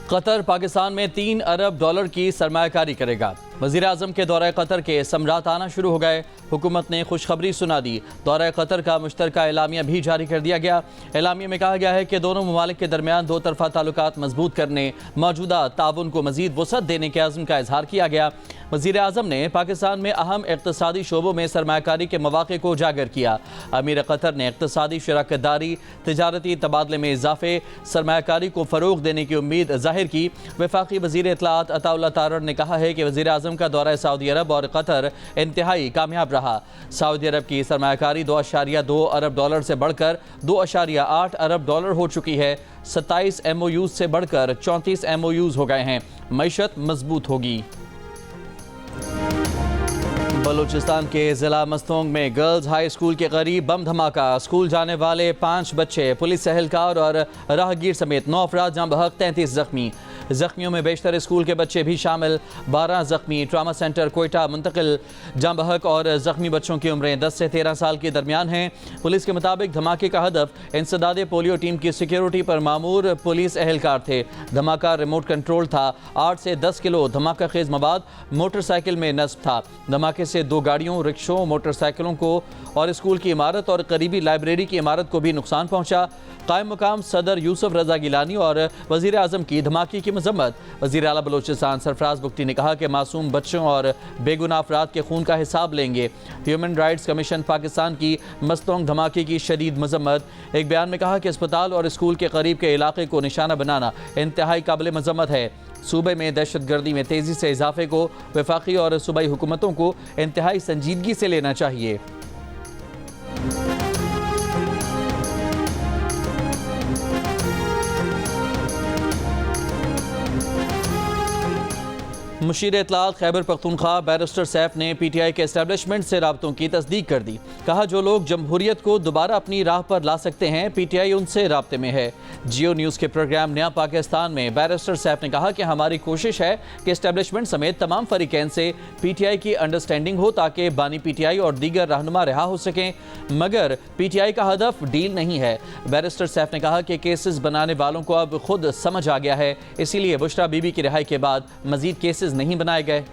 Qatar Pakistan में $3 अरब की सरमायाकारी करेगा। वज़ीर आज़म के दौरे कतर के समरात आना शुरू हो गए। हुकूमत ने खुशखबरी सुना दी। दौरे कतर का मुश्तरका एलामिया भी जारी कर दिया गया। एलामिया में कहा गया है कि दोनों ममालिक के दरमियान दो तरफा ताल्लुकात मजबूत करने, मौजूदा ताउन को मजीद वसअत देने के अज़्म का इजहार किया गया। वज़ीर आज़म ने पाकिस्तान में अहम इक़्तिसादी शोबों में सरमायाकारी के मौक़े को उजागर किया। अमीर कतर ने इक़्तिसादी शराकतदारी, तिजारती तबादले में इजाफे, सरमायाकारी को फ़रोग़ देने की उम्मीद ज़ाहिर की। वफाकी वज़ीर इत्तलाआत अताउल्लाह तारर ने कहा है कि वज़ीर आज़म का दौरा सऊदी अरब और कतर इंतहाई कामयाब रहा। सऊदी अरब की सरमायाकारी $2.2 अरब से बढ़कर $2.8 अरब हो चुकी है। 27 MOUs से बढ़कर 34 MOUs हो गए हैं। मईशत मजबूत होगी। बलूचिस्तान के ज़िला मस्तोंग में गर्ल्स हाई स्कूल के करीब बम धमाका। स्कूल जाने वाले 5 बच्चे, पुलिस एहलकार और राहगीर समेत 9 अफराद जहाँ बहक, 33 जख्मी। जख्मियों में बेशतर स्कूल के बच्चे भी शामिल, 12 जख्मी। ट्रामा सेंटर कोयटा मुंतकिल। जहाँ बहक और जख्मी बच्चों की उम्रें 10 से 13 साल के दरमियान हैं। पुलिस के मुताबिक धमाके का हदफ इंसदादे पोलियो टीम की सिक्योरिटी पर मामूर पुलिस एहलकार थे। धमाका रिमोट कंट्रोल था। 8 से 10 किलो धमाका खेज मवाद मोटरसाइकिल में नस्ब था। धमाके से 2 गाड़ियों, रिक्शों, मोटरसाइकिलों को और स्कूल की इमारत और करीबी लाइब्रेरी की इमारत को भी नुकसान पहुंचा। कायम मुकाम सदर यूसुफ रजा गिलानी और वज़ीर आज़म की धमाके की मजम्मत। वज़ीर आला बलूचिस्तान सरफराज बुख्ती ने कहा कि मासूम बच्चों और बेगुनाह अफराद के खून का हिसाब लेंगे। ह्यूमन राइट्स कमीशन पाकिस्तान की मस्तोंग धमाके की शदीद मजम्मत। एक बयान में कहा कि अस्पताल और स्कूल के करीब के इलाके को निशाना बनाना इंतहाई काबिल मजम्मत है। सूबे में दहशत गर्दी में तेज़ी से इजाफे को वफाकी और सूबाई हुकूमतों को इंतहाई संजीदगी से लेना चाहिए। मुशीर इत्तलाआत खैबर पख्तूनख्वा बैरिस्टर सैफ ने PTI के एस्टेब्लिशमेंट से राब्तों की तस्दीक कर दी। कहा जो लोग जमहूरियत को दोबारा अपनी राह पर ला सकते हैं, PTI उनसे राब्ते में है। जियो न्यूज़ के प्रोग्राम नया पाकिस्तान में बैरिस्टर सैफ ने कहा कि हमारी कोशिश है कि एस्टेब्लिशमेंट समेत तमाम फरीकैन से PTI की अंडरस्टैंडिंग हो ताकि बानी PTI और दीगर रहनुमा रिहा हो सकें, मगर PTI का हदफ डील नहीं है। बैरिस्टर सैफ ने कहा कि केसेस बनाने वालों को अब खुद समझ आ गया है, इसीलिए बुशरा बीबी की रिहाई के बाद मजीद केसेस नहीं बनाए गए।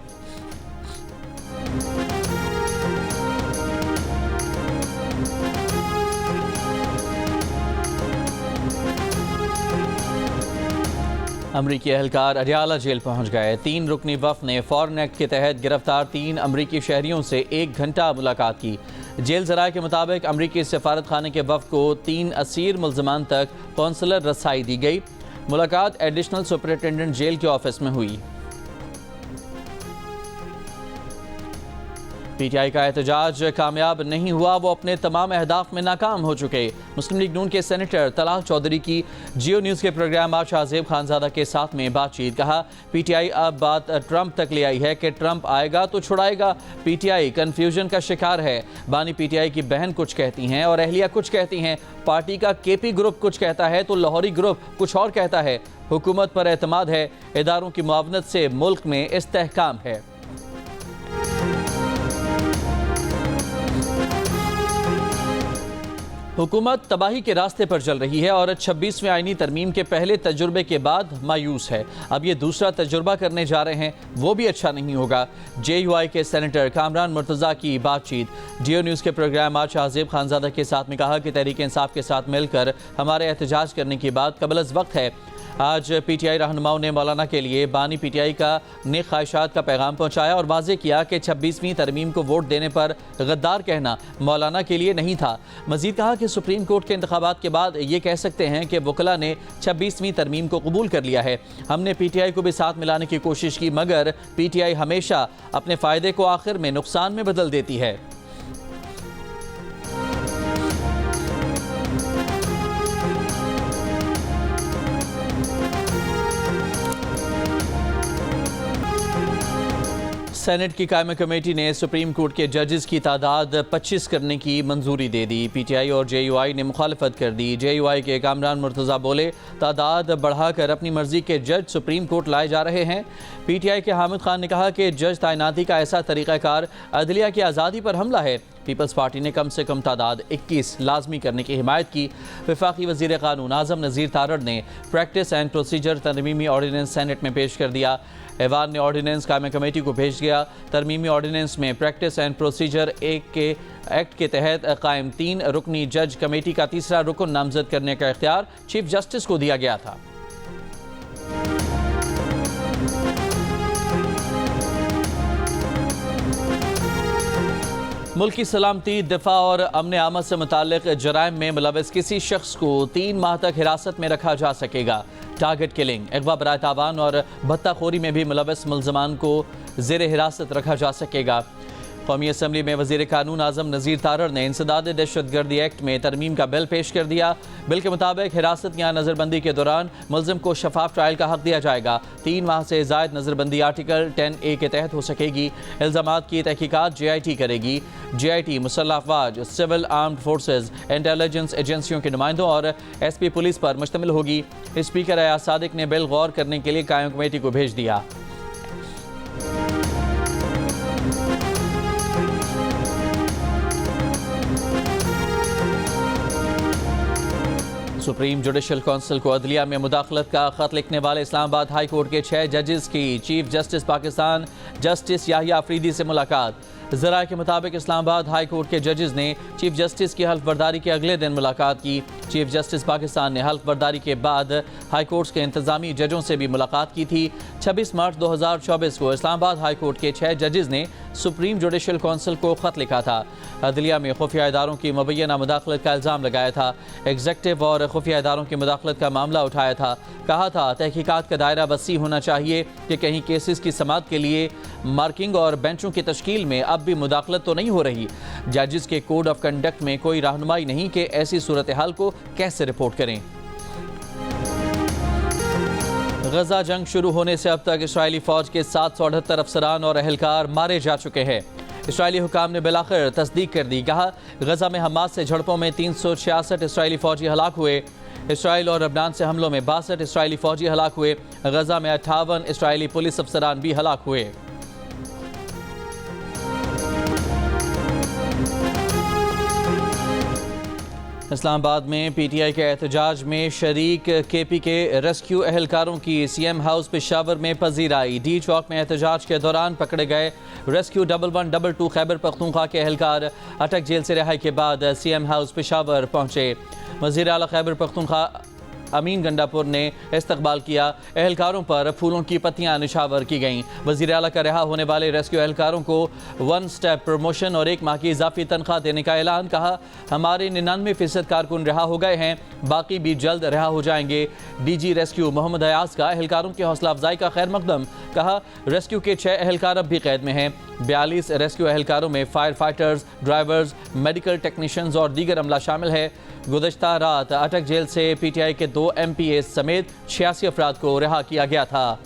अमरीकी एहलकार अडियाला जेल पहुंच गए। 3 रुकनी वफ़द ने फॉरेन एक्ट के तहत गिरफ्तार 3 अमरीकी शहरियों से 1 घंटा मुलाकात की। जेल ज़राए के मुताबिक अमरीकी सफारत खाने के वफ़द को 3 असीर मुल्ज़मान तक कौंसलर रसाई दी गई। मुलाकात एडिशनल सुपरिटेंडेंट जेल के ऑफिस में हुई। PTI का एहतजाज कामयाब नहीं हुआ, वो अपने तमाम अहदाफ में नाकाम हो चुके। मुस्लिम लीग नून के सेनेटर तलाल चौधरी की जियो न्यूज़ के प्रोग्राम बादशाह ज़ेब खानज़ादा के साथ में बातचीत। कहा PTI अब बात ट्रंप तक ले आई है कि ट्रंप आएगा तो छुड़ाएगा। PTI कन्फ्यूजन का शिकार है। बानी PTI की बहन कुछ कहती हैं और अहलिया कुछ कहती हैं। पार्टी का KP ग्रुप कुछ कहता है तो लाहौरी ग्रुप कुछ और कहता है। हुकूमत पर एतमाद है, इदारों की मुआवनत से मुल्क में इस्तेहकाम है। हुकूमत तबाही के रास्ते पर चल रही है और 26वें आईनी तरमीम के पहले तजुर्बे के बाद मायूस है। अब ये दूसरा तजुर्बा करने जा रहे हैं, वो भी अच्छा नहीं होगा। JUI के सेनेटर कामरान मुर्तज़ा की बातचीत। जियो न्यूज़ के प्रोग्राम बादशाह ज़ेब खानज़ादा के साथ में कहा कि तहरीक इंसाफ के साथ मिलकर हमारे एहतजाज करने की बात कबल अज़ वक्त है। आज PTI रहनुमाओं ने मौलाना के लिए बानी PTI का नेक ख्वाहिशात का पैगाम पहुँचाया और वाज़े किया कि 26वीं तरमीम को वोट देने पर गद्दार कहना मौलाना के लिए नहीं था। मज़ीद कहा कि सुप्रीम कोर्ट के इंतखाबात के बाद ये कह सकते हैं कि वकला ने 26वीं तरमीम को कबूल कर लिया है। हमने PTI को भी साथ मिलाने की कोशिश की, मगर PTI हमेशा अपने फ़ायदे को आखिर में नुकसान में बदल देती है। सेनेट की कायम कमेटी ने सुप्रीम कोर्ट के जजेस की तादाद 25 करने की मंजूरी दे दी। PTI और JUI ने मुखालफत कर दी। JUI के कामरान मुर्तज़ा बोले तादाद बढ़ाकर अपनी मर्जी के जज सुप्रीम कोर्ट लाए जा रहे हैं। PTI के हामिद खान ने कहा कि जज तैनाती का ऐसा तरीक़ाकार अदलिया की आज़ादी पर हमला है। पीपल्स पार्टी ने कम से कम तादाद 21 लाजमी करने की हिमायत की। वफाकी वज़ीर क़ानून आज़म नज़ीर तारड़ ने प्रैक्टिस एंड प्रोसीजर तरमीमी ऑर्डीनेंस सेनेट में पेश कर दिया। ऐवान ने ऑर्डीनेंस कायम कमेटी को भेज दिया। तरमीमी ऑर्डीनेंस में प्रैक्टिस एंड प्रोसीजर एक्ट के तहत कायम 3 रुकनी जज कमेटी का तीसरा रुकन नामजद करने का इख्तियार चीफ जस्टिस को दिया गया था। मुल्क की सलामती, दिफा और अमन आमद से मुताल्लिक जराइम में मुलविस किसी शख्स को 3 माह तक हिरासत में रखा जा सकेगा। टारगेट किलिंग, अगवा बराए तावान और भत्ताखोरी में भी मुलविस मुल्ज़मान को ज़ेर हिरासत रखा जा सकेगा। कौमी असम्बली में वज़ीर कानून आज़म नज़ीर तारड़ ने इंसदाद दहशतगर्दी एक्ट में तरमीम का बिल पेश कर दिया। बिल के मुताबिक हिरासत या नज़रबंदी के दौरान मुल्ज़िम को शफाफ ट्रायल का हक दिया जाएगा। 3 माह से ज़ायद नज़रबंदी आर्टिकल 10A के तहत हो सकेगी। इल्ज़ामात की तहकीकात JIT करेगी। JIT मुसल्लह अफवाज, सिविल आर्म्ड फोर्सेज, इंटेलिजेंस एजेंसियों के नुमाइंदों और SP पुलिस पर मुश्तमिल होगी। स्पीकर अयाज सादिक ने बिल गौर करने के लिए कायम कमेटी को भेज दिया। सुप्रीम जुडिशल काउंसिल को अदलिया में मुदाखलत का खत लिखने वाले इस्लामाबाद हाई कोर्ट के 6 जजेस की chief justice Pakistan justice Yahya Afridi से मुलाकात। ज़राए के मुताबिक इस्लामाबाद हाई कोर्ट के जजेस ने चीफ जस्टिस की हल्फ बर्दारी के अगले दिन मुलाकात की। चीफ जस्टिस पाकिस्तान ने हल्फ बर्दारी के बाद हाई कोर्ट के इंतजामी जजों से भी मुलाकात की थी। 26 मार्च 2024 को इस्लामाबाद हाई कोर्ट के 6 जजेस ने सुप्रीम जुडिशल काउंसिल को खत लिखा था। अदलिया में खुफिया इदारों की मुबैना मुदाखलत का इल्ज़ाम लगाया था। एग्जेक्टिव और खुफिया इदारों की मुदाखलत का मामला उठाया था। कहा था तहकीकात का दायरा वसी होना चाहिए कि कहीं केसेस की समाअत के लिए मार्किंग और बेंचों की तश्कील में अब भी मुदाखलत तो नहीं हो रही। जजेस के कोड ऑफ कंडक्ट में कोई रहनुमाई नहीं कि ऐसी सूरत हाल को कैसे रिपोर्ट करें। गजा जंग शुरू होने से अब तक इसराइली फौज के 778 अफसरान और अहलकार मारे जा चुके हैं। इसराइली हुकाम ने बिलाखिर तस्दीक कर दी। कहा गजा में हमास से झड़पों में 366 इसराइली फौजी हलाक हुए। इसराइल और लबनान से हमलों में 62 इसराइली फौजी हलाक हुए। गजा में 58 इसराइली पुलिस अफसरान भी हलाक हुए। इस्लामाबाद में PTI के एहतजाज में शरीक KP के रेस्क्यू अहलकारों की CM हाउस पेशावर में पजीराई। D चौक में एहतजाज के दौरान पकड़े गए रेस्क्यू 1122 खैबर पख्तूनख्वा के अहलकार अटक जेल से रिहाई के बाद CM हाउस पेशावर पहुंचे। वज़ीर आला खैबर पख्तूनख्वा अमीन गंडापुर ने इस्तकबाल किया। अहलकारों पर फूलों की पत्तियां निछावर की गईं। वज़ीर आला का रिहा होने वाले रेस्क्यू अहलकारों को 1 स्टेप प्रमोशन और 1 माह की इजाफी तनख्वाह देने का ऐलान। कहा हमारे 99% कारकुन रिहा हो गए हैं, बाकी भी जल्द रिहा हो जाएंगे। DG रेस्क्यू मोहम्मद अयाज का अहलकारों की हौसला अफजाई का खैर मकदम। कहा रेस्क्यू के 6 अहलकार अब भी कैद में हैं। 42 रेस्क्यू अहलकारों में fire fighters, drivers, medical technicians और दीगर अमला शामिल है। गुज़श्ता रात अटक जेल से PTI के 2 MPA समेत 86 अफराद को रिहा किया गया था।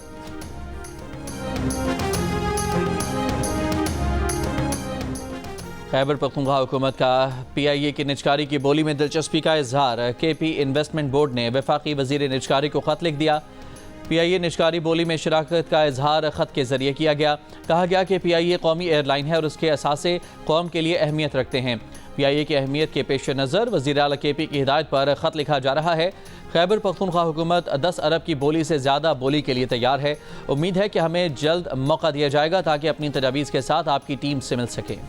खैबर पख्तूनख्वा हुकूमत का PIA की निजकारी की बोली में दिलचस्पी का इजहार। KP इन्वेस्टमेंट बोर्ड ने वफाकी वज़ीर निजकारी को खत लिख दिया। PIA निजकारी बोली में शराकत का इजहार ख़त के ज़रिए किया गया। कहा गया कि PIA कौमी एयरलाइन है और उसके असासे कौम के लिए अहमियत रखते हैं। PIA की अहमियत के पेश नज़र वज़ीर आला KP की हिदायत पर ख़त लिखा जा रहा है। खैबर पख्तूनख्वा हुकूमत 10 अरब की बोली से ज़्यादा बोली के लिए तैयार है। उम्मीद है कि हमें जल्द मौका दिया जाएगा ताकि अपनी तजावीज़ के साथ आपकी टीम से मिल सके।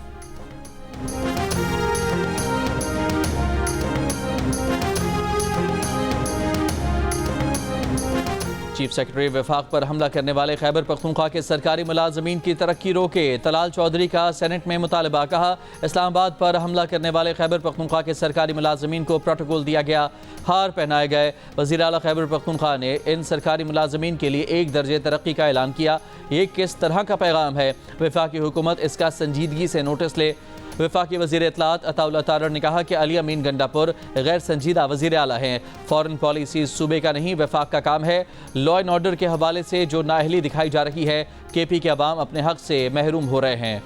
चीफ सेक्रेटरी वफाक पर हमला करने वाले खैबर पख्तूनख्वा के सरकारी मुलाजमीन की तरक्की रोके। तलाल चौधरी का सेनेट में मुतालबा। कहा इस्लामाबाद पर हमला करने वाले खैबर पख्तूनख्वा के सरकारी मुलाजमीन को प्रोटोकॉल दिया गया, हार पहनाए गए। वज़ीर आला खैबर पख्तूनख्वा ने इन सरकारी मुलाजमीन के लिए 1 दर्जे तरक्की का ऐलान किया। ये किस तरह का पैगाम है? वफाकी हुकूमत इसका संजीदगी से नोटिस ले। वफाकी वज़ीर इत्तलात अताउल्लाह तारड़ ने कहा कि अली अमीन गंडापुर गैर संजीदा वज़ीर आला हैं। फॉरेन पॉलिसी सूबे का नहीं वफाक का काम है। लॉ एंड ऑर्डर के हवाले से जो नाअहली दिखाई जा रही है, KP के अवाम अपने हक से महरूम हो रहे हैं।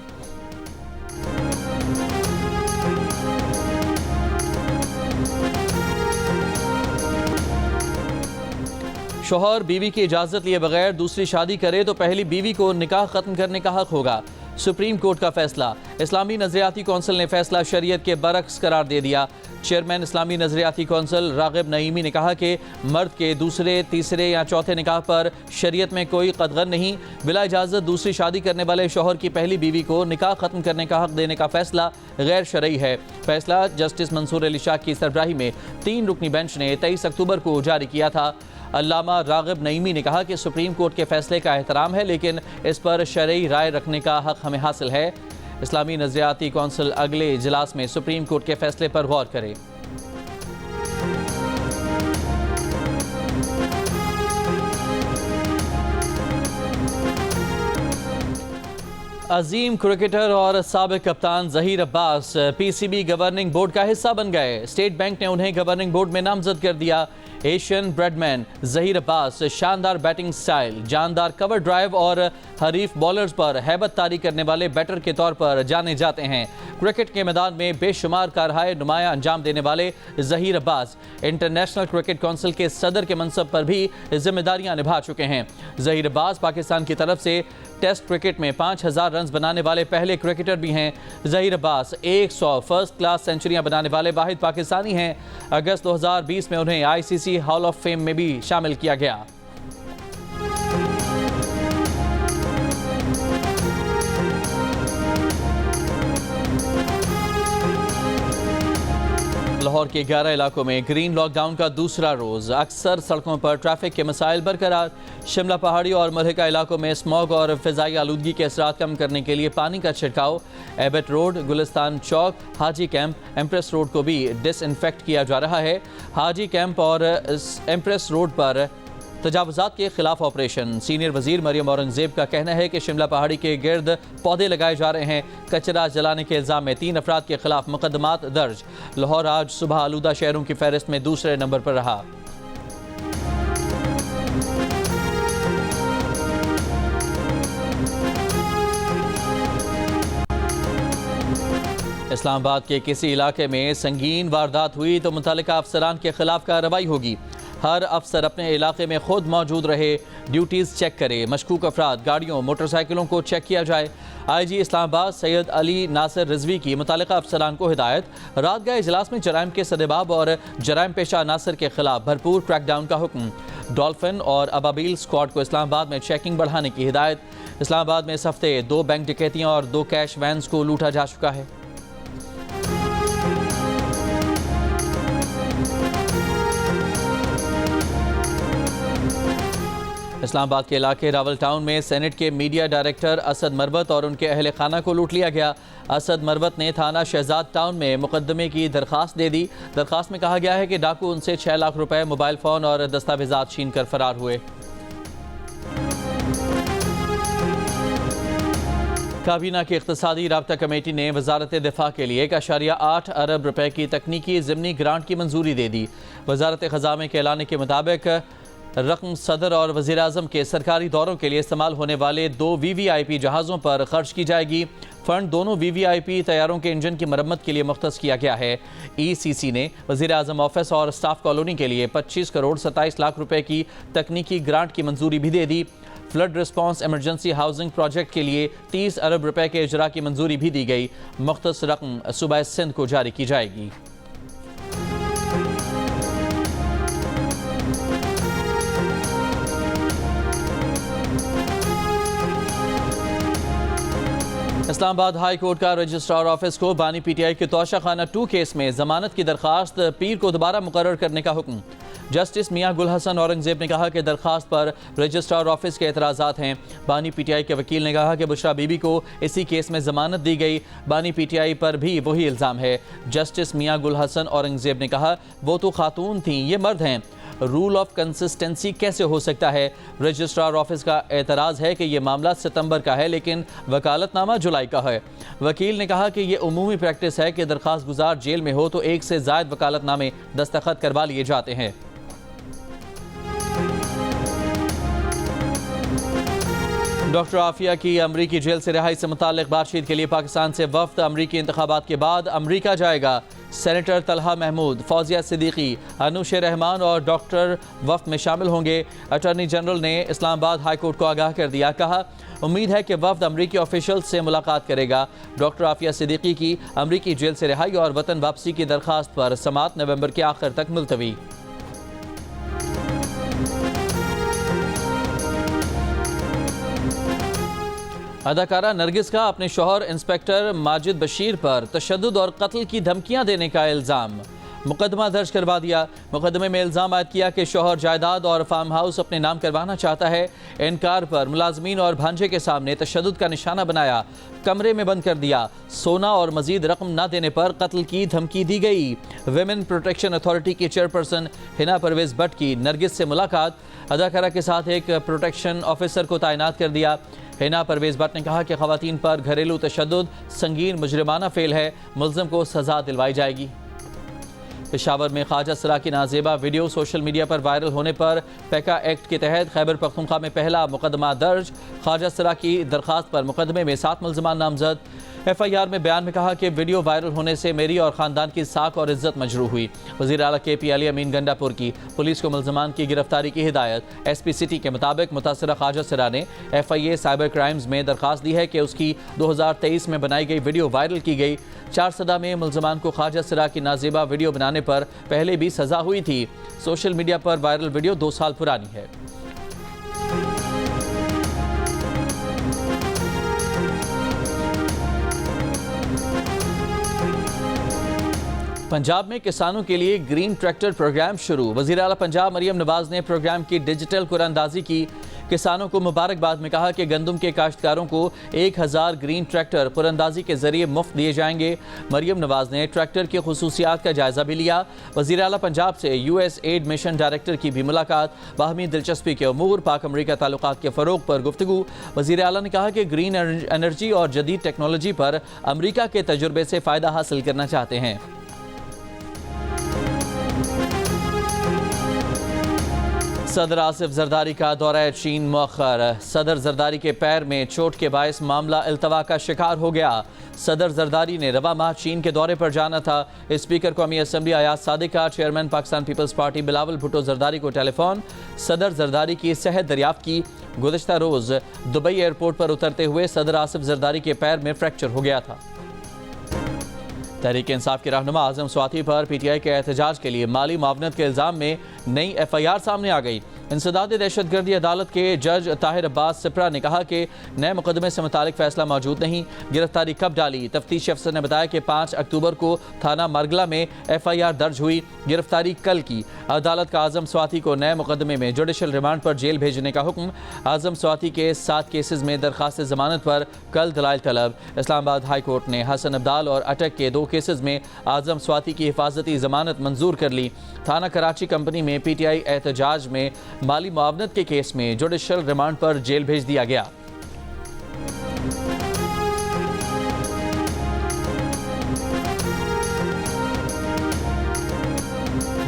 शौहर बीवी की इजाज़त लिए बगैर दूसरी शादी करे तो पहली बीवी को निकाह ख़त्म करने का हक होगा। सुप्रीम कोर्ट का फैसला। इस्लामी नजरियाती कौंसिल ने फैसला शरीयत के बरक्स करार दे दिया। चेयरमैन इस्लामी नजरियाती कौंसिल रागिब नईमी ने कहा कि मर्द के दूसरे, तीसरे या चौथे निकाह पर शरीयत में कोई कदगन नहीं। बिला इजाज़त दूसरी शादी करने वाले शौहर की पहली बीवी को निकाह ख़त्म करने का हक देने का फैसला गैर शरई है। फैसला जस्टिस मंसूर अली शाह की सरबराही में 3 रुकनी बेंच ने 23 अक्टूबर को जारी किया था। अल्लामा रागिब नईमी ने कहा कि सुप्रीम कोर्ट के फैसले का एहतराम है, लेकिन इस पर शरई राय रखने का हक हमें हासिल है। इस्लामी नजरियाती कौंसिल अगले इजलास में सुप्रीम कोर्ट के फैसले पर गौर करे। अजीम क्रिकेटर और साबिक कप्तान Zaheer Abbas PCB governing board का हिस्सा बन गए। स्टेट बैंक ने उन्हें गवर्निंग बोर्ड में नामजद कर दिया। एशियन ब्रेडमैन ज़हीर अब्बास शानदार बैटिंग स्टाइल, जानदार कवर ड्राइव और हरीफ बॉलर्स पर हैबत तारी करने वाले बैटर के तौर पर जाने जाते हैं। क्रिकेट के मैदान में बेशुमार कारहाय नुमाया अंजाम देने वाले Zaheer Abbas international cricket council के सदर के मनसब पर भी जिम्मेदारियां निभा चुके हैं। ज़हीर अब्बास पाकिस्तान की तरफ से टेस्ट क्रिकेट में 5000 रन बनाने वाले पहले क्रिकेटर भी हैं। ज़हीर अब्बास 100 फर्स्ट क्लास सेंचुरियां बनाने वाले वाहिद पाकिस्तानी हैं। अगस्त 2020 में उन्हें आईसीसी हॉल ऑफ फेम में भी शामिल किया गया। लाहौर के 11 इलाकों में ग्रीन लॉकडाउन का दूसरा रोज। अक्सर सड़कों पर ट्रैफिक के मसाइल बरकरार। शिमला पहाड़ी और मलहका इलाकों में स्मॉग और फिजाई आलूदगी के असरात कम करने के लिए पानी का छिड़काव। एबट रोड, गुलिस्तान चौक, हाजी कैंप, एम्प्रेस रोड को भी डिसइंफेक्ट किया जा रहा है। हाजी कैंप और एम्प्रेस रोड पर तजावुज़ात के खिलाफ ऑपरेशन। सीनियर वजीर मरियम औरंगजेब का कहना है कि शिमला पहाड़ी के गिर्द पौधे लगाए जा रहे हैं। कचरा जलाने के इल्ज़ाम में 3 अफराद के खिलाफ मुकदमात दर्ज। लाहौर आज सुबह आलूदा शहरों की फहरिस्त में दूसरे नंबर पर रहा। इस्लामाबाद के किसी इलाके में संगीन वारदात हुई तो मुतल्लिका अफसरान के खिलाफ कार्रवाई होगी। हर अफसर अपने इलाके में खुद मौजूद रहे, ड्यूटीज़ चेक करे। मशकूक अफराद, गाड़ियों, मोटरसाइकिलों को चेक किया जाए। आईजी इस्लामाबाद सैयद अली नासिर रिजवी की मुतल्लिका अफसरान को हिदायत। रातगा इजलास में जराइम के सदेबाब और जराइम पेशा अनासर के खिलाफ भरपूर क्रैकडाउन का हुक्म। डॉल्फिन और अबाबील स्क्वाड को इस्लामाबाद में चेकिंग बढ़ाने की हिदायत। इस्लामाबाद में इस हफ्ते 2 बैंक डकैतियाँ और 2 कैश वैन्स को लूटा जा चुका है। इस्लामाबाद के इलाके रावल टाउन में सेनेट के मीडिया डायरेक्टर असद मरवत और उनके अहल खाना को लूट लिया गया। असद मरवत ने थाना शहजाद टाउन में मुकदमे की दरख्वास्त दे दी। दरख्वास्त में कहा गया है कि डाकू उनसे 6 लाख रुपए, मोबाइल फ़ोन और दस्तावेजात छीन कर फरार हुए। काबीना की इख्तिसादी राब्ता कमेटी ने वजारत दिफा के लिए 1.8 अरब रुपए की तकनीकी ज़िमनी ग्रांट की मंजूरी दे दी। वजारत ख़ज़ाना के ऐलान के मुताबिक रकम सदर और वज़ीर आज़म के सरकारी दौरों के लिए इस्तेमाल होने वाले 2 VVIP जहाज़ों पर खर्च की जाएगी। फ़ंड दोनों VVIP तैयारों के इंजन की मरम्मत के लिए मुख्तस किया गया है। ECC ने वज़ीर आज़म ऑफिस और स्टाफ कॉलोनी के लिए 25 करोड़ 27 लाख रुपए की तकनीकी ग्रांट की मंजूरी भी दे दी। Flood response emergency housing project के लिए 30 अरब रुपए के इजरा की मंजूरी भी दी गई। मुख्तस रकम सूबा सिंध को जारी की जाएगी। इस्लामाबाद हाई कोर्ट का रजिस्ट्रार ऑफिस को बानी PTI के तोशा खाना 2 केस में जमानत की दरखास्त पीर को दोबारा मुकर्रर करने का हुक्म। जस्टिस मियां गुल हसन औरंगजेब ने कहा कि दरखास्त पर रजिस्ट्रार ऑफिस के एतराज़ात हैं। बानी PTI के वकील ने कहा कि बुशरा बीबी को इसी केस में जमानत दी गई। बानी PTI पर भी वही इल्ज़ाम है। जस्टिस मियां गुल हसन औरंगजेब ने कहा वो तो खातून थीं, ये मर्द हैं, रूल ऑफ कंसिस्टेंसी कैसे हो सकता है। रजिस्ट्रार ऑफिस का एतराज़ है कि यह मामला सितंबर का है लेकिन वकालतनामा जुलाई का है। वकील ने कहा कि यह उमूमी प्रैक्टिस है कि दरखास्त गुजार जेल में हो तो 1 से ज़ायद वकालतनामे दस्तखत करवा लिए जाते हैं। डॉक्टर आफिया की अमरीकी जेल से रिहाई से मुताल्लिक बातचीत के लिए पाकिस्तान से वफ्द अमरीकी इंतखाबात के बाद अमरीका जाएगा। सेनेटर तलहा महमूद, फौजिया सिद्दीकी, अनुश रहमान और डॉक्टर वफ्द में शामिल होंगे। अटॉर्नी जनरल ने इस्लामाबाद हाई कोर्ट को आगाह कर दिया। कहा, उम्मीद है कि वफ्द अमरीकी ऑफिशियल से मुलाकात करेगा। डॉक्टर आफिया सिद्दीकी की अमरीकी जेल से रिहाई और वतन वापसी की दरख्वास्त पर समाअत नवंबर के आखिर तक मुलतवी। अदाकारा नरगिस का अपने शौहर इंस्पेक्टर माजिद बशीर पर तशद्दुद और कत्ल की धमकियां देने का इल्ज़ाम। मुकदमा दर्ज करवा दिया। मुकदमे में इल्ज़ाम आयद किया कि शौहर जायदाद और फार्म हाउस अपने नाम करवाना चाहता है। इनकार पर मुलाजमीन और भांजे के सामने तशद्दुद का निशाना बनाया, कमरे में बंद कर दिया। सोना और मजीद रकम न देने पर कत्ल की धमकी दी गई। विमेन प्रोटेक्शन अथॉरिटी की चेयरपर्सन हिना परवेज भट्ट की नरगिस से मुलाकात। अदाकारा के साथ एक प्रोटेक्शन ऑफिसर को तैनात कर दिया। हिना परवेज भट्ट ने कहा कि खवातीन पर घरेलू तशद्दुद संगीन मुजरिमाना फेल है, मुल्ज़िम को सजा दिलवाई जाएगी। पेशावर में ख्वाजा सरा की नाजेबा वीडियो सोशल मीडिया पर वायरल होने पर पैका एक्ट के तहत खैबर पख्तूनख्वा में पहला मुकदमा दर्ज। ख्वाजा सरा की दरख्वास्त पर मुकदमे में 7 मुल्ज़िमान नामजद। FIR में बयान में कहा कि वीडियो वायरल होने से मेरी और ख़ानदान की साख और इज्जत मजरूह हुई। वज़ीर आला KP अली अमीन गंडापुर की पुलिस को मुल्ज़िमान की गिरफ्तारी की हिदायत। SP सिटी के मुताबिक मुतासरा ख्वाजा सरा ने FIA साइबर क्राइम्स में दरख्वास्त दी है कि उसकी 2023 में बनाई गई वीडियो वायरल की गई। 4 सदा में मुल्ज़िमान को ख्वाजा सरा की नाजेबा वीडियो बनाने पर पहले भी सज़ा हुई थी। सोशल मीडिया पर वायरल वीडियो 2 साल पुरानी है। पंजाब में किसानों के लिए ग्रीन ट्रैक्टर प्रोग्राम शुरू। वज़ीर आला पंजाब मरियम नवाज ने प्रोग्राम की डिजिटल कुरानंदाजी की। किसानों को मुबारकबाद में कहा कि गंदम के काश्तकारों को 1000 ग्रीन ट्रैक्टर कुरानंदाजी के जरिए मुफ्त दिए जाएंगे। मरियम नवाज ने ट्रैक्टर की खुसूसियात का जायजा भी लिया। वज़ीर आला पंजाब से USAID मिशन डायरेक्टर की भी मुलाकात। बाहमी दिलचस्पी के अमूर, पाक अमरीका ताल्लुकात के फ़रोग पर गुफ्तगू। वज़ीर आला ने कहा कि ग्रीन एनर्जी और जदीद टेक्नोलॉजी पर अमरीका के तजुर्बे से फ़ायदा हासिल करना चाहते हैं। सदर आसिफ जरदारी का दौरा चीन मौखर। सदर जरदारी के पैर में चोट के बायस मामला इल्तवा का शिकार हो गया। सदर जरदारी ने रवा माह चीन के दौरे पर जाना था। स्पीकर कौमी असम्बली अयाज सादिक का chairman Pakistan Peoples Party Bilawal Bhutto Zardari को टेलीफोन। सदर जरदारी की सेहत दरियाफ्त की। गुज़िश्ता रोज़ दुबई एयरपोर्ट पर उतरते हुए सदर आसिफ जरदारी के पैर में फ्रैक्चर हो गया था। तहरीक इंसाफ के रहनुमा आज़म स्वाति पर PTI के एहतजाज के लिए माली मुआवनत के इल्ज़ाम में नई FIR सामने आ गई। इंसदाद दहशतगर्दी अदालत के जज ताहिर अब्बास सिप्रा ने कहा कि नए मुकदमे से मुतालिक फैसला मौजूद नहीं। गिरफ्तारी कब डाली? तफ्तीशी अफसर ने बताया कि 5 अक्टूबर को थाना मरगला में FIR दर्ज हुई। गिरफ्तारी कल की। अदालत का आज़म स्वाति को नए मुकदमे में जुडिशल रिमांड पर जेल भेजने का हुक्म। आज़म स्वाति के 7 केसेस में दरखास्त जमानत पर कल दलाइल तलब। इस्लामाबाद हाई कोर्ट ने हसन अब्दाल और अटक के 2 केसेस में आज़म स्वाति की हिफाजती जमानत मंजूर कर ली। थाना कराची कंपनी में PTI एहतजाज में माली मुआवनत के केस में जुडिशल रिमांड पर जेल भेज दिया गया।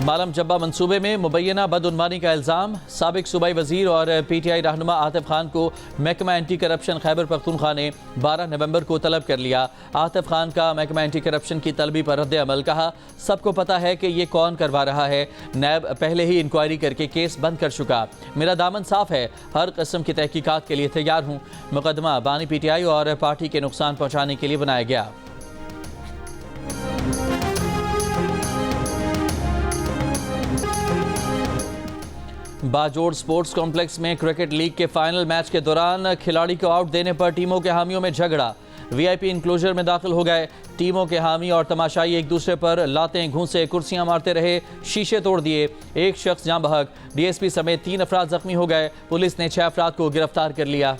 मालम जब्बा मंसूबे में मुबैना बदउनवानी का इल्ज़ाम। साबिक सूबाई वज़ीर और PTI रहनुमा आतिफ खान को महकमा एंटी करप्शन खैबर पख्तूनख्वा ने 12 नवंबर को तलब कर लिया। आतिफ खान का महकमा एंटी करप्शन की तलबी पर रद्द अमल। कहा, सबको पता है कि ये कौन करवा रहा है। नैब पहले ही इंक्वायरी करके केस बंद कर चुका। मेरा दामन साफ है, हर किस्म की तहकीकात के लिए तैयार हूँ। मुकदमा बानी PTI और पार्टी के नुकसान पहुँचाने के लिए बनाया गया। बाजोड़ स्पोर्ट्स कॉम्प्लेक्स में क्रिकेट लीग के फाइनल मैच के दौरान खिलाड़ी को आउट देने पर टीमों के हामियों में झगड़ा। VIP इंक्लोजर में दाखिल हो गए। टीमों के हामी और तमाशाई एक दूसरे पर लातें, घूंसे, कुर्सियां मारते रहे, शीशे तोड़ दिए। एक शख्स जाँ बहक। DSP समेत 3 अफराद जख्मी हो गए। पुलिस ने 6 अफराद को गिरफ्तार कर लिया।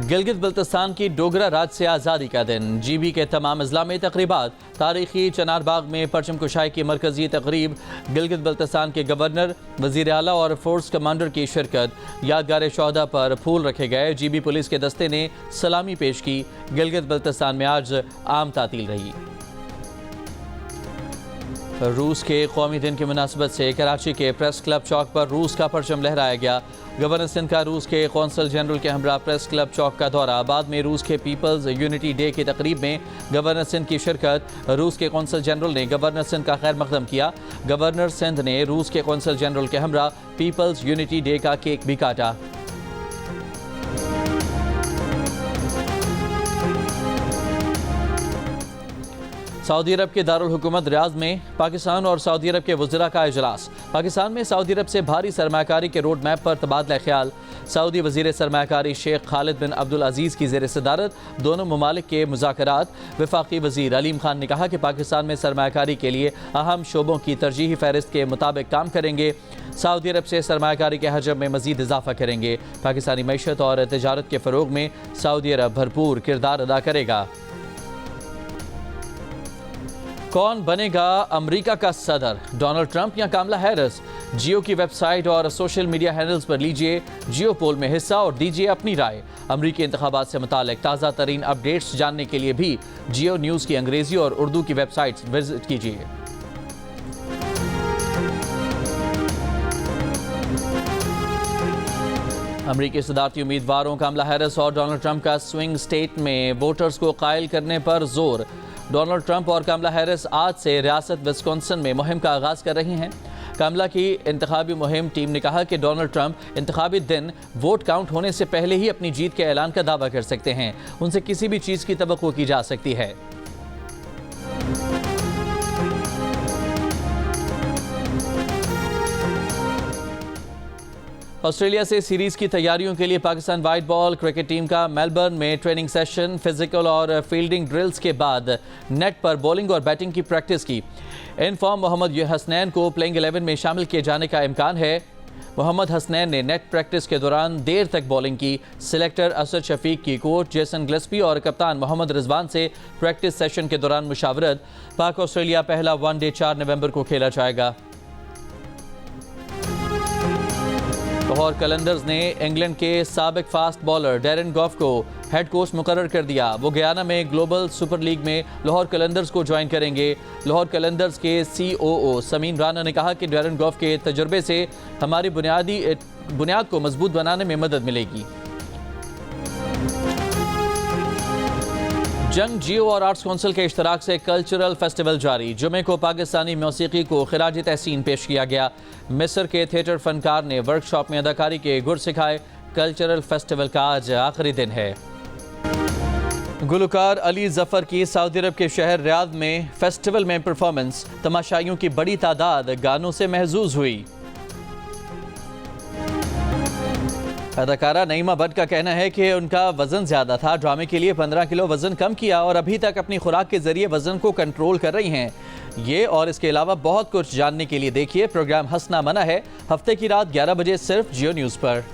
गिलगित बल्तिस्तान की डोगरा राज से आज़ादी का दिन। GB के तमाम अजला में तकरीबात। तारीखी चनार बाग में परचम कुशाई की मरकजी तकरीब। गिलगित बल्तिस्तान के गवर्नर, वज़ीर आला और फोर्स कमांडर की शिरकत। यादगार शोहदा पर फूल रखे गए। GB पुलिस के दस्ते ने सलामी पेश की। गिलगित बल्तिस्तान में आज आम तातील रही। रूस के कौमी दिन की मुनासबत से कराची के प्रेस क्लब चौक पर रूस का परचम लहराया गया। गवर्नर सिंध का रूस के कौंसल जनरल के हमरा प्रेस क्लब चौक का दौरा। बाद में रूस के पीपल्स यूनिटी डे की तकरीब में गवर्नर सिंध की शिरकत। रूस के कौंसल जनरल ने गवर्नर सिंध का खैर मकदम किया। गवर्नर सिंध ने रूस के कौंसल जनरल के हमरा पीपल्स यूनिटी डे का केक भी काटा। सऊदी अरब के दारुल हुकूमत रियाद में पाकिस्तान और सऊदी अरब के वज़रा का इजलास। पाकिस्तान में सऊदी अरब से भारी सरमाकारी के रोड मैप पर तबादला ख्याल। सऊदी वज़ीर सरमाकारी शेख खालिद बिन अब्दुल अजीज़ की ज़ेर सदारत दोनों ममालिक के मुज़ाकरात। वफाकी वज़ीर अलीम खान ने कहा कि पाकिस्तान में सरमाकारी के लिए अहम शोबों की तरजीही फहरिस्त के मुताबिक काम करेंगे। सऊदी अरब से सरमाकारी के हजम में मज़ीद इजाफा करेंगे। पाकिस्तानी मईशत और तजारत के फ़रोग में सऊदी अरब भरपूर किरदार अदा करेगा। कौन बनेगा अमेरिका का सदर, डोनाल्ड ट्रंप या कामला हैरिस? जियो की वेबसाइट और सोशल मीडिया हैंडल्स पर लीजिए जियो पोल में हिस्सा और दीजिए अपनी राय। अमेरिकी इंतखाबात से मुतालिक ताज़ा तरीन अपडेट्स जानने के लिए भी जियो न्यूज़ की अंग्रेज़ी और उर्दू की वेबसाइट्स विजिट कीजिए। अमेरिकी सदारती उम्मीदवारों कामला हैरिस और डोनाल्ड ट्रंप का स्विंग स्टेट में वोटर्स को कायल करने पर जोर। डोनाल्ड ट्रंप और कामला हैरिस आज से रियासत विस्कॉन्सिन में मुहिम का आगाज़ कर रही हैं। कामला की इंतखाबी मुहिम टीम ने कहा कि डोनाल्ड ट्रंप इंतखाबी दिन वोट काउंट होने से पहले ही अपनी जीत के ऐलान का दावा कर सकते हैं। उनसे किसी भी चीज़ की तवक्को की जा सकती है। ऑस्ट्रेलिया से सीरीज की तैयारियों के लिए Pakistan white ball cricket team का मेलबर्न में ट्रेनिंग सेशन, फिजिकल और फील्डिंग ड्रिल्स के बाद नेट पर बॉलिंग और बैटिंग की प्रैक्टिस की। इन फॉर्म मोहम्मद हसनैन को प्लेइंग 11 में शामिल किए जाने का इम्कान है। मोहम्मद हसनैन ने नेट प्रैक्टिस के दौरान देर तक बॉलिंग की। सिलेक्टर असद शफीक की कोच जेसन गिलस्पी और कप्तान मोहम्मद रिजवान से प्रैक्टिस सेशन के दौरान मुशावरत। पाक ऑस्ट्रेलिया पहला वनडे 4 नवंबर को खेला जाएगा। लाहौर कलंदर्स ने इंग्लैंड के साबिक फास्ट बॉलर डैरेन गॉफ को हेड कोच मुकर्रर कर दिया। वो गयाना में ग्लोबल सुपर लीग में लाहौर कलंदर्स को ज्वाइन करेंगे। लाहौर कलंदर्स के COO समीन राना ने कहा कि डैरेन गॉफ के तजुर्बे से हमारी बुनियाद को मजबूत बनाने में मदद मिलेगी। जंग जियो और आर्ट्स काउंसिल के इश्तराक से कल्चरल फेस्टिवल जारी। जुमे को पाकिस्तानी मौसीकी को खिराज तहसीन पेश किया गया। मिस्र के थिएटर फनकार ने वर्कशॉप में अदाकारी के गुर सिखाए। कल्चरल फेस्टिवल का आज आखिरी दिन है। गुलकार अली जफर की सऊदी अरब के शहर रियाद में फेस्टिवल में परफॉर्मेंस। तमाशाइयों की बड़ी तादाद गानों से महजूज हुई। अदाकारा नईमा भट्ट का कहना है कि उनका वजन ज्यादा था। ड्रामे के लिए 15 किलो वजन कम किया और अभी तक अपनी खुराक के जरिए वजन को कंट्रोल कर रही हैं। ये और इसके अलावा बहुत कुछ जानने के लिए देखिए प्रोग्राम हंसना मना है, हफ्ते की रात 11 बजे सिर्फ जियो न्यूज़ पर।